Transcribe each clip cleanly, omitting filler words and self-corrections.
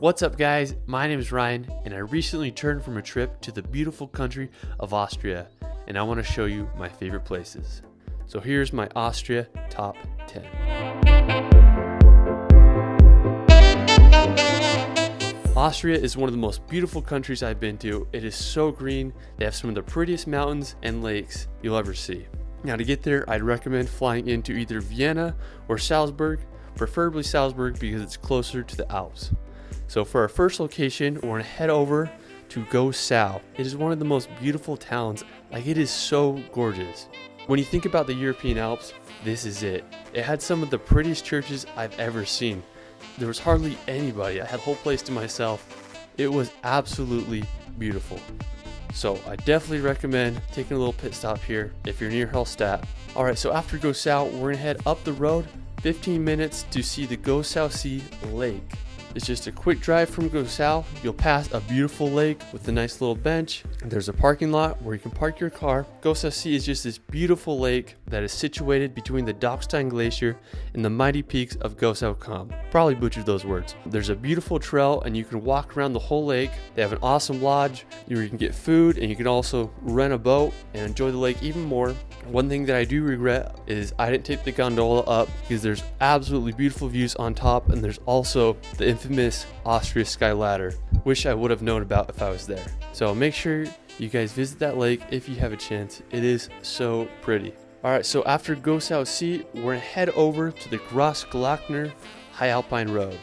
What's up guys, my name is Ryan and I recently returned from a trip to the beautiful country of Austria and I want to show you my favorite places. So here's my Austria top 10. Austria is one of the most beautiful countries I've been to. It is so green. They have some of the prettiest mountains and lakes you'll ever see. Now to get there, I'd recommend flying into either Vienna or Salzburg, preferably Salzburg because it's closer to the Alps. So for our first location, we're gonna head over to Gossau. It is one of the most beautiful towns. Like, it is so gorgeous. When you think about the European Alps, this is it. It had some of the prettiest churches I've ever seen. There was hardly anybody. I had the whole place to myself. It was absolutely beautiful. So I definitely recommend taking a little pit stop here if you're near Hallstatt. All right, so after Gossau, we're gonna head up the road 15 minutes to see the Gossau See Lake. It's just a quick drive from Gossau. You'll pass a beautiful lake with a nice little bench. There's a parking lot where you can park your car. Gossau See is just this beautiful lake that is situated between the Dachstein Glacier and the mighty peaks of Gossau Kamm. Probably butchered those words. There's a beautiful trail and you can walk around the whole lake. They have an awesome lodge where you can get food and you can also rent a boat and enjoy the lake even more. One thing that I do regret is I didn't take the gondola up because there's absolutely beautiful views on top and there's also the infamous Austria Sky Ladder. Wish I would have known about if I was there. So make sure you guys visit that lake if you have a chance. It is so pretty. Alright, so after Gossau See, we're gonna head over to the Grossglockner High Alpine Road.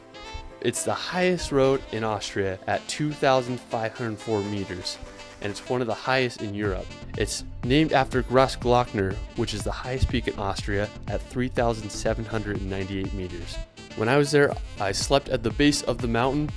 It's the highest road in Austria at 2,504 meters. And it's one of the highest in Europe. It's named after Grossglockner, which is the highest peak in Austria at 3,798 meters. When I was there, I slept at the base of the mountain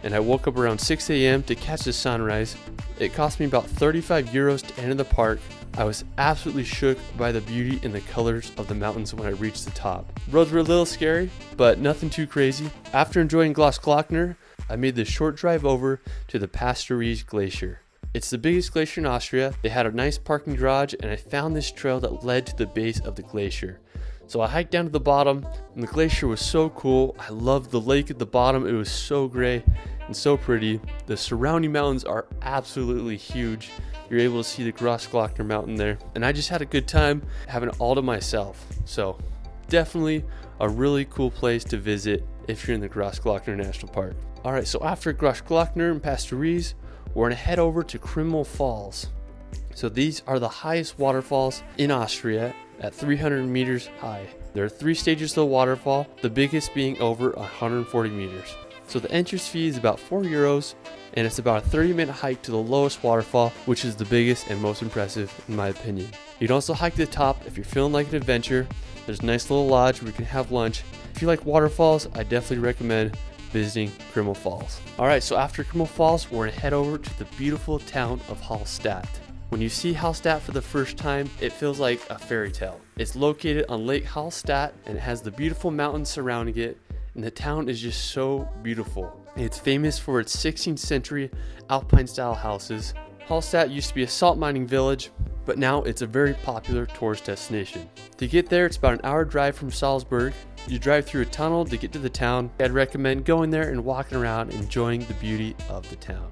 and I woke up around 6 a.m. to catch the sunrise. It cost me about 35 euros to enter the park. I was absolutely shook by the beauty and the colors of the mountains when I reached the top. Roads were a little scary, but nothing too crazy. After enjoying Grossglockner, I made the short drive over to the Pastereze Glacier. It's the biggest glacier in Austria. They had a nice parking garage and I found this trail that led to the base of the glacier. So I hiked down to the bottom and the glacier was so cool. I loved the lake at the bottom. It was so gray and so pretty. The surrounding mountains are absolutely huge. You're able to see the Grossglockner mountain there. And I just had a good time having it all to myself. So definitely a really cool place to visit if you're in the Grossglockner National Park. All right, so after Grossglockner and Pastereze, we're gonna head over to Krimml Falls. So these are the highest waterfalls in Austria at 300 meters high. There are 3 stages to the waterfall, the biggest being over 140 meters. So the entrance fee is about 4 euros and it's about a 30-minute hike to the lowest waterfall, which is the biggest and most impressive in my opinion. You can also hike to the top if you're feeling like an adventure. There's a nice little lodge where you can have lunch. If you like waterfalls, I definitely recommend visiting Krimml Falls. Alright, so after Krimml Falls, we're gonna head over to the beautiful town of Hallstatt. When you see Hallstatt for the first time, it feels like a fairy tale. It's located on Lake Hallstatt and it has the beautiful mountains surrounding it, and the town is just so beautiful. It's famous for its 16th century Alpine style houses. Hallstatt used to be a salt mining village, but now it's a very popular tourist destination. To get there, it's about an hour drive from Salzburg. You drive through a tunnel to get to the town. I'd recommend going there and walking around enjoying the beauty of the town.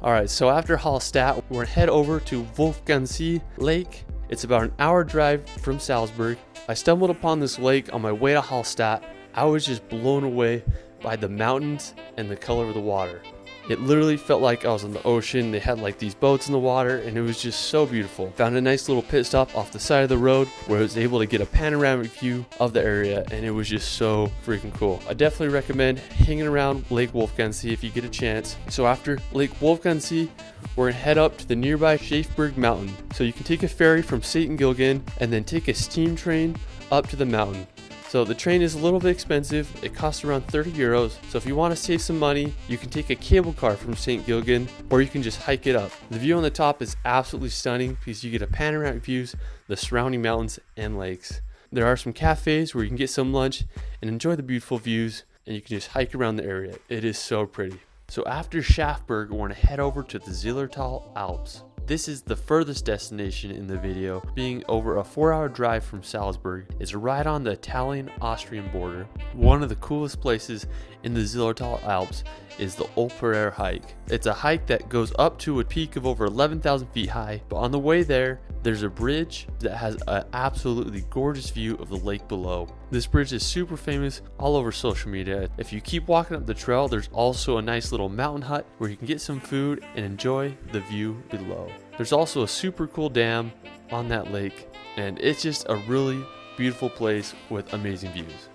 Alright, so after Hallstatt, we're gonna head over to Wolfgang See Lake. It's about an hour drive from Salzburg. I stumbled upon this lake on my way to Hallstatt. I was just blown away by the mountains and the color of the water. It literally felt like I was on the ocean. They had like these boats in the water and it was just so beautiful. Found a nice little pit stop off the side of the road where I was able to get a panoramic view of the area and it was just so freaking cool. I definitely recommend hanging around Lake Wolfgang See if you get a chance. So after Lake Wolfgang See, we're gonna head up to the nearby Shakeburg Mountain. So you can take a ferry from St. Gilgen and then take a steam train up to the mountain. So the train is a little bit expensive. It costs around 30 euros. So if you want to save some money, you can take a cable car from St. Gilgen or you can just hike it up. The view on the top is absolutely stunning because you get a panoramic views, the surrounding mountains and lakes. There are some cafes where you can get some lunch and enjoy the beautiful views and you can just hike around the area. It is so pretty. So after Shakeburg, we're going to head over to the Ziller Alps. This is the furthest destination in the video, being over a 4-hour drive from Salzburg. It's right on the Italian-Austrian border. One of the coolest places in the Zillertal Alps is the Olperer Hike. It's a hike that goes up to a peak of over 11,000 feet high, but on the way there, there's a bridge that has an absolutely gorgeous view of the lake below. This bridge is super famous all over social media. If you keep walking up the trail, there's also a nice little mountain hut where you can get some food and enjoy the view below. There's also a super cool dam on that lake, and it's just a really beautiful place with amazing views.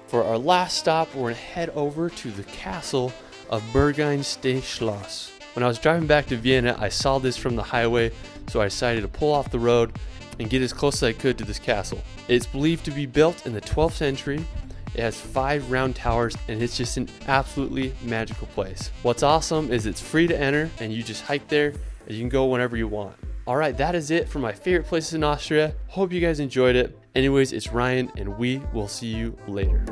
For our last stop, we're going to head over to the castle of Burgenland Schloss. When I was driving back to Vienna, I saw this from the highway, so I decided to pull off the road and get as close as I could to this castle. It's believed to be built in the 12th century. It has 5 round towers, and it's just an absolutely magical place. What's awesome is it's free to enter, and you just hike there, and you can go whenever you want. Alright, that is it for my favorite places in Austria. Hope you guys enjoyed it. Anyways, it's Ryan, and we will see you later.